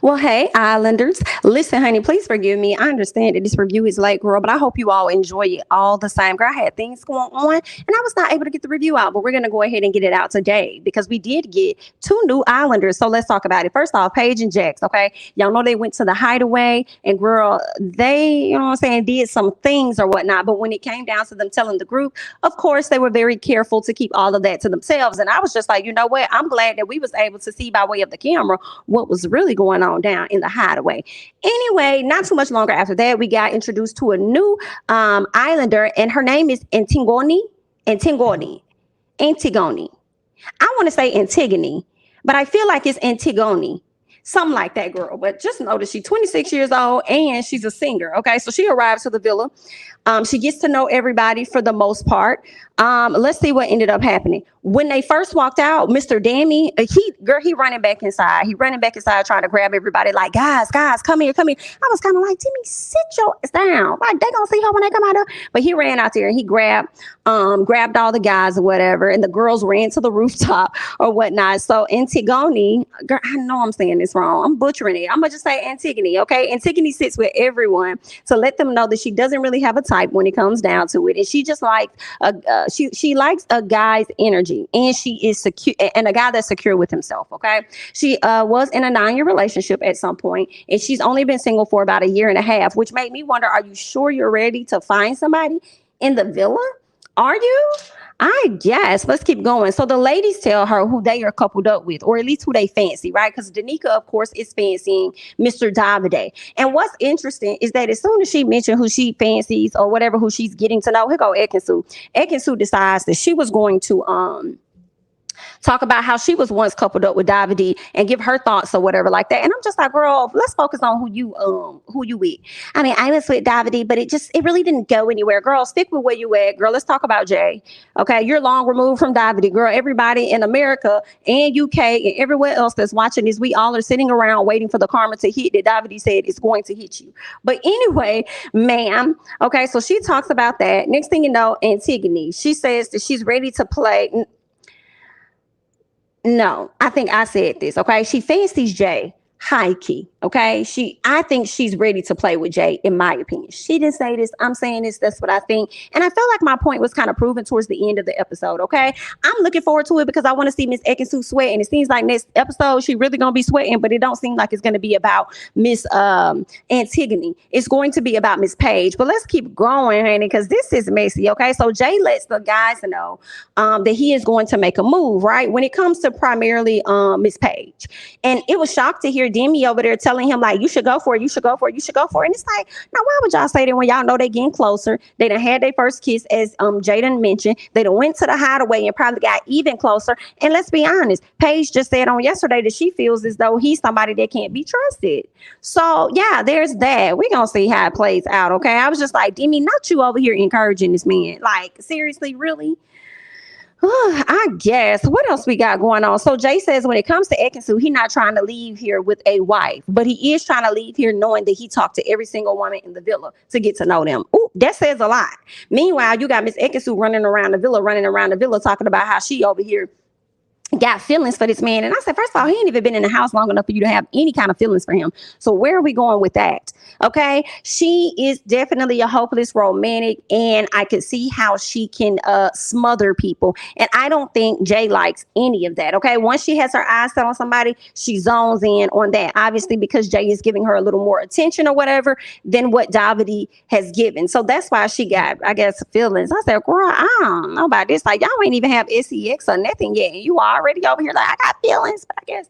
Well, hey, Islanders. Listen, honey, please forgive me. I understand that this review is late, girl, but I hope you all enjoy it all the same. Girl, I had things going on and I was not able to get the review out, but we're going to go ahead and get it out today because we did get two new Islanders. So let's talk about it. First off, Paige and Jax, okay? Y'all know they went to the hideaway and, girl, they, you know what I'm saying, did some things or whatnot. But when it came down to them telling the group, of course, they were very careful to keep all of that to themselves. And I was just like, you know what? I'm glad that we was able to see by way of the camera what was really going on down in the hideaway. Anyway, not too much longer after that, we got introduced to a new islander, and her name is Antigoni. Antigoni. Antigoni. I want to say Antigone, but I feel like it's Antigoni. Something like that, girl. But just know that she's 26 years old and she's a singer. Okay, so she arrives to the villa. She gets to know everybody for the most part. Let's see what ended up happening. When they first walked out, Mr. Dammy, he running back inside. He running back inside trying to grab everybody like, guys, come here, come here. I was kind of like, Timmy, sit your ass down. Like, they gonna see her when they come out there. But he ran out there and he grabbed all the guys or whatever. And the girls ran to the rooftop or whatnot. So Antigone, girl, I know I'm saying this wrong. I'm butchering it. I'm gonna just say Antigone, okay? Antigone sits with everyone to let them know that she doesn't really have a type when it comes down to it. And she just likes she likes a guy's energy, and she is secure, and a guy that's secure with himself. Okay, she was in a 9-year relationship at some point, and she's only been single for about a year and a half, which made me wonder: are you sure you're ready to find somebody in the villa? Are you? I guess. Let's keep going. So the ladies tell her who they are coupled up with, or at least who they fancy, right? Because Danica, of course, is fancying Mr. Davide. And what's interesting is that as soon as she mentioned who she fancies or whatever, who she's getting to know, here go Ekinsu. Ekinsu decides that she was going to talk about how she was once coupled up with Davide and give her thoughts or whatever like that. And I'm just like, girl, let's focus on who you with. I mean, I was with Davide, but it really didn't go anywhere. Girl, stick with where you at. Girl, let's talk about Jay. Okay, you're long removed from Davide. Girl, everybody in America and UK and everywhere else that's watching this, we all are sitting around waiting for the karma to hit that Davide said is going to hit you. But anyway, ma'am, okay, so she talks about that. Next thing you know, Antigone, she says that she's ready to play. No, I think I said this. Okay. She fancies Jay high key. Okay. I think she's ready to play with Jay, in my opinion. She didn't say this. I'm saying this. That's what I think. And I felt like my point was kind of proven towards the end of the episode. Okay. I'm looking forward to it because I want to see Miss Ekinsu sweat. And it seems like next episode, she really going to be sweating, but it don't seem like it's going to be about Miss Antigone. It's going to be about Miss Paige. But let's keep going, honey, because this is messy. Okay. So Jay lets the guys know that he is going to make a move, right? When it comes to primarily Miss Paige. And it was shocked to hear Demi over there telling him, like, you should go for it, you should go for it, you should go for it. And it's like, now why would y'all say that when y'all know they getting closer? They done had their first kiss, as Jaden mentioned. They done went to the hideaway and probably got even closer. And let's be honest, Paige just said on yesterday that she feels as though he's somebody that can't be trusted. So yeah, there's that. We're gonna see how it plays out. Okay. I was just like, Demi, not you over here encouraging this man. Like, seriously, really? I guess. What else we got going on? So Jay says when it comes to Ekinsu, he's not trying to leave here with a wife, but he is trying to leave here knowing that he talked to every single woman in the villa to get to know them. Ooh, that says a lot. Meanwhile, you got Miss Ekinsu running around the villa talking about how she over here got feelings for this man. And I said, first of all, he ain't even been in the house long enough for you to have any kind of feelings for him. So where are we going with that? Okay. She is definitely a hopeless romantic, and I could see how she can smother people. And I don't think Jay likes any of that. Okay. Once she has her eyes set on somebody, she zones in on that. Obviously, because Jay is giving her a little more attention or whatever than what Davide has given. So that's why she got, I guess, feelings. I said, girl, I don't know about this. Like, y'all ain't even have sex or nothing yet. You already over here like, I got feelings, but I guess.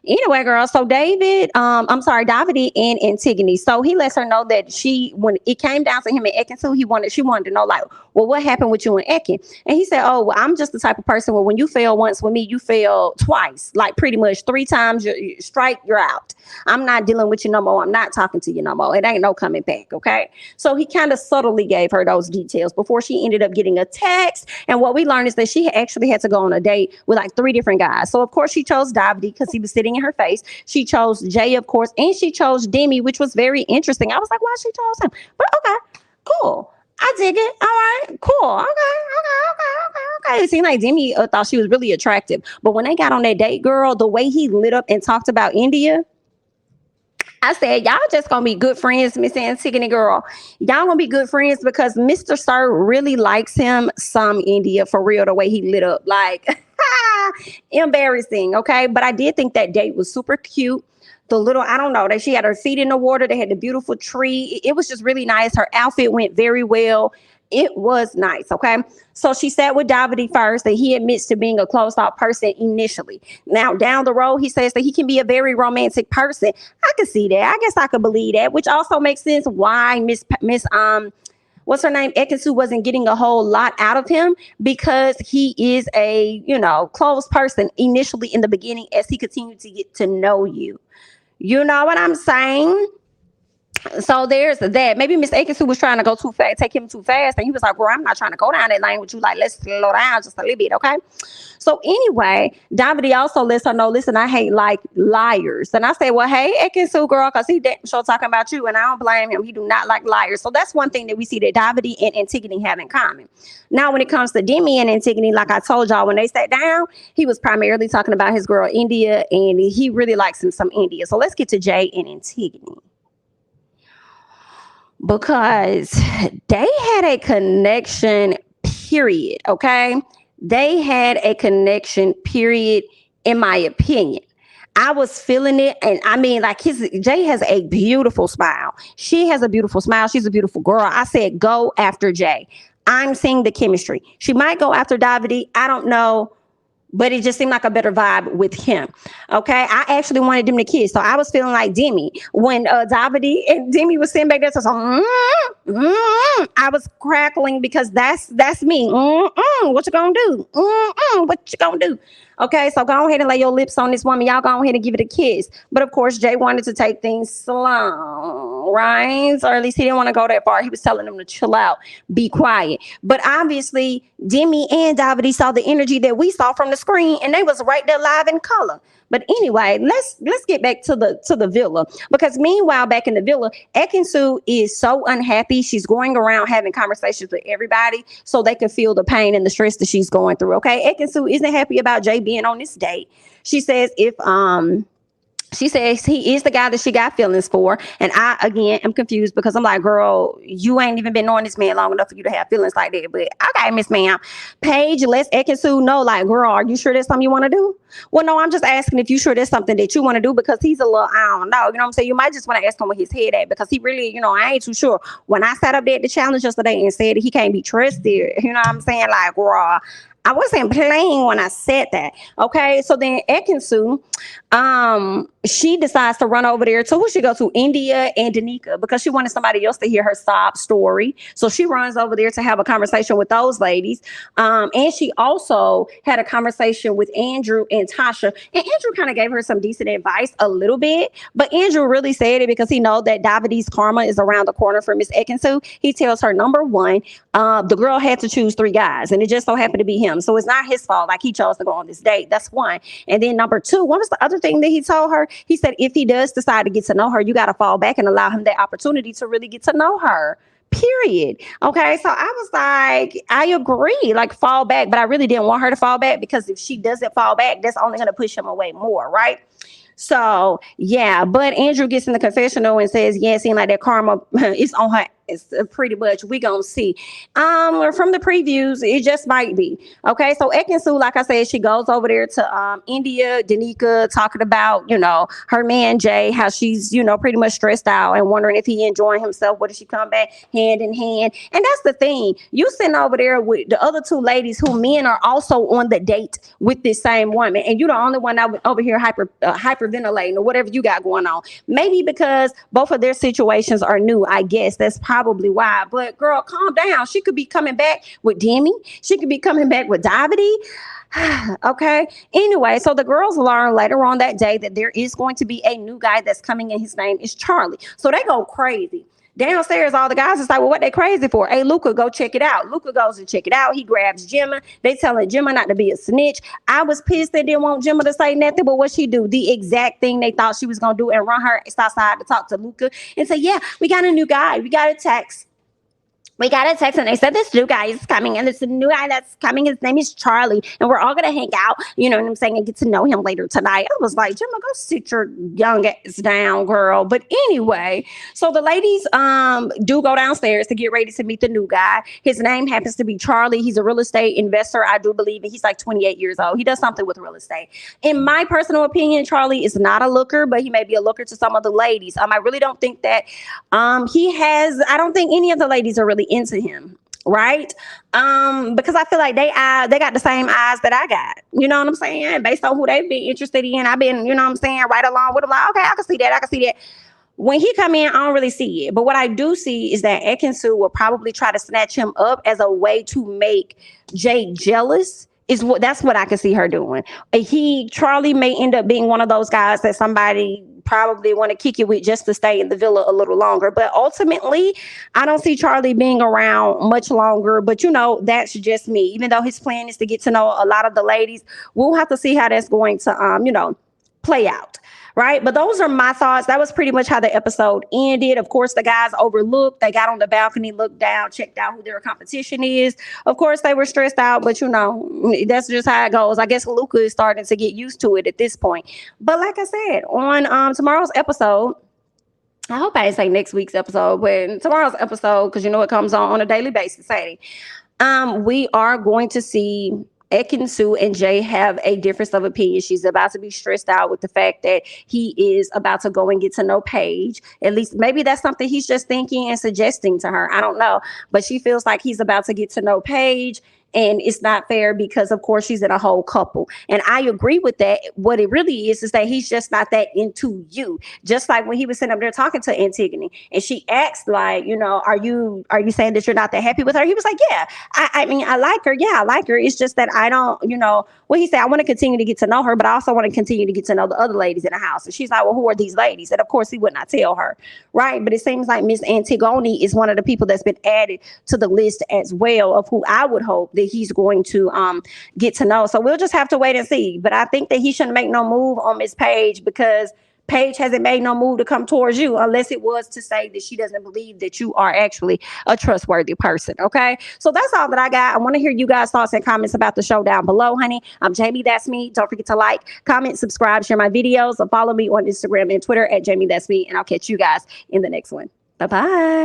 Anyway, girl, so Davide and Antigone. So he lets her know that when it came down to him and Ekin, she wanted to know, like, well, what happened with you and Ekin? And he said, oh, well, I'm just the type of person where when you fail once with me, you fail twice, like pretty much 3 times, you strike, you're out. I'm not dealing with you no more. I'm not talking to you no more. It ain't no coming back, okay? So he kind of subtly gave her those details before she ended up getting a text. And what we learned is that she actually had to go on a date with like 3 different guys. So, of course, she chose Davide because he was sitting in her face. She chose Jay, of course, and she chose Demi, which was very interesting. I was like, why she chose him? But okay, cool. I dig it. All right, cool. Okay. It seemed like Demi thought she was really attractive. But when they got on that date, girl, the way he lit up and talked about India, I said, y'all just gonna be good friends, Miss Antigone girl. Y'all gonna be good friends because Mr. Sir really likes him some India for real, the way he lit up. Like embarrassing, okay? But I did think that date was super cute. The little, I don't know, that she had her feet in the water, they had the beautiful tree. It was just really nice. Her outfit went very well. It was nice, okay? So she sat with Davide first, and he admits to being a closed off person initially. Now, down the road, he says that he can be a very romantic person. I could see that. I guess I could believe that, which also makes sense why what's her name, Ekansu wasn't getting a whole lot out of him, because he is a, closed person initially in the beginning as he continued to get to know you. You know what I'm saying? So there's that. Maybe Miss Akinsu was trying to go too fast, take him too fast, and he was like, "Girl, I'm not trying to go down that lane with you. Like, let's slow down just a little bit, okay?" So anyway, Davide also lets her know, "Listen, I hate like liars." And I say, "Well, hey, Akinsu, girl, because he damn sure talking about you, and I don't blame him. He do not like liars." So that's one thing that we see that Davide and Antigone have in common. Now, when it comes to Demi and Antigone, like I told y'all, when they sat down, he was primarily talking about his girl India, and he really likes him some India. So let's get to Jay and Antigone, because they had a connection, period. Okay. They had a connection, period, in my opinion. I was feeling it. And I mean, like, Jay has a beautiful smile. She has a beautiful smile. She's a beautiful girl. I said, go after Jay. I'm seeing the chemistry. She might go after Davide. I don't know. But it just seemed like a better vibe with him. Okay. I actually wanted them to kiss. So I was feeling like Demi. When Davide and Demi was sitting back there, so I was crackling, because that's me. What you gonna do? What you gonna do? Okay, so go ahead and lay your lips on this woman. Y'all go ahead and give it a kiss. But of course, Jay wanted to take things slow, right? Or at least he didn't want to go that far. He was telling them to chill out, be quiet. But obviously, Demi and Davide saw the energy that we saw from the screen, and they was right there live in color. But anyway, let's get back to the villa, because meanwhile, back in the villa, Ekinsu is so unhappy. She's going around having conversations with everybody so they can feel the pain and the stress that she's going through. Okay, Ekinsu isn't happy about Jay being on this date. She says she says he is the guy that she got feelings for. And I, again, am confused, because I'm like, girl, you ain't even been knowing this man long enough for you to have feelings like that. But okay, Miss Ma'am. Paige lets Ekinsu know, like, girl, are you sure that's something you want to do? Well, no, I'm just asking if you sure that's something that you want to do, because he's a little, I don't know. You know what I'm saying? You might just want to ask him where his head at, because he really, I ain't too sure. When I sat up there at the challenge yesterday and said he can't be trusted, you know what I'm saying? Like, girl, I wasn't playing when I said that. Okay, so then Ekinsu, she decides to run over there to, who she go to? India and Danica, because she wanted somebody else to hear her sob story. So she runs over there to have a conversation with those ladies. And she also had a conversation with Andrew and Tasha. And Andrew kind of gave her some decent advice a little bit, but Andrew really said it because he knows that Davide's karma is around the corner for Miss Ekinsu. He tells her, number one, the girl had to choose 3 guys, and it just so happened to be him. So it's not his fault. Like, he chose to go on this date. That's one. And then number 2, what was the other thing that he told her? He said, if he does decide to get to know her, you got to fall back and allow him that opportunity to really get to know her. Period. Okay. So I was like, I agree, like, fall back. But I really didn't want her to fall back, because if she doesn't fall back, that's only going to push him away more. Right. So, yeah, but Andrew gets in the confessional and says, yeah, it seems like that karma is on her. It's pretty much, we gonna see. From the previews, it just might be. Okay, so Ekinsu, like I said, she goes over there to India, Danica, talking about, her man Jay, how she's, pretty much stressed out and wondering if he enjoying himself. What if she come back hand in hand? And that's the thing. You sitting over there with the other 2 ladies who men are also on the date with this same woman, and you're the only one that over here hyperventilating or whatever you got going on. Maybe because both of their situations are new. I guess that's probably why. But girl, calm down. She could be coming back with Demi. She could be coming back with Davide. Okay. Anyway, so the girls learn later on that day that there is going to be a new guy that's coming in. His name is Charlie. So they go crazy. Downstairs, all the guys is like, well, what they crazy for? Hey, Luca, go check it out. Luca goes and check it out. He grabs Gemma. They telling Gemma not to be a snitch. I was pissed they didn't want Gemma to say nothing, but what she do? The exact thing they thought she was going to do, and run her outside to talk to Luca and say, yeah, we got a new guy. We got a text. we got a text and they said this new guy is coming and this new guy that's coming, his name is Charlie, and we're all gonna hang out, you know what I'm saying, and get to know him later tonight. I was like, Gemma, go sit your young ass down, girl. But anyway, so the ladies do go downstairs to get ready to meet the new guy. His name happens to be Charlie. He's a real estate investor, I do believe, and he's like 28 years old. He does something with real estate. In my personal opinion, Charlie is not a looker, but he may be a looker to some of the ladies. I really don't think that I don't think any of the ladies are really into him, right? Because I feel like they got the same eyes that I got. You know what I'm saying? Based on who they've been interested in, I've been, you know what I'm saying, right along with them. Like, okay, I can see that. I can see that. When he come in, I don't really see it. But what I do see is that Ekinsu will probably try to snatch him up as a way to make Jay jealous. That's what I can see her doing. Charlie may end up being one of those guys that somebody probably want to kick it with just to stay in the villa a little longer. But ultimately, I don't see Charlie being around much longer. But that's just me. Even though his plan is to get to know a lot of the ladies, we'll have to see how that's going to play out. Right. But those are my thoughts. That was pretty much how the episode ended. Of course, the guys overlooked. They got on the balcony, looked down, checked out who their competition is. Of course, they were stressed out, but that's just how it goes. I guess Luca is starting to get used to it at this point. But like I said, on tomorrow's episode, I hope I didn't say next week's episode, but tomorrow's episode, because it comes on a daily basis, we are going to see Ekinsu and Jay have a difference of opinion. She's about to be stressed out with the fact that he is about to go and get to know Paige. At least maybe that's something he's just thinking and suggesting to her. I don't know. But she feels like he's about to get to know Paige. And it's not fair because, of course, she's in a whole couple. And I agree with that. What it really is that he's just not that into you. Just like when he was sitting up there talking to Antigoni and she asked, like, are you saying that you're not that happy with her? He was like, yeah, I mean, I like her. Yeah, I like her. It's just that I don't, what he said, I want to continue to get to know her, but I also want to continue to get to know the other ladies in the house. And she's like, well, who are these ladies? And of course, he would not tell her. Right. But it seems like Miss Antigoni is one of the people that's been added to the list as well of who I would hope that he's going to get to know. So we'll just have to wait and see. But I think that he shouldn't make no move on Miss Paige because Paige hasn't made no move to come towards you unless it was to say that she doesn't believe that you are actually a trustworthy person. Okay. So that's all that I got. I want to hear you guys' thoughts and comments about the show down below, honey. I'm Jamie. That's me. Don't forget to like, comment, subscribe, share my videos, or follow me on Instagram and Twitter at Jamie. That's me. And I'll catch you guys in the next one. Bye-bye.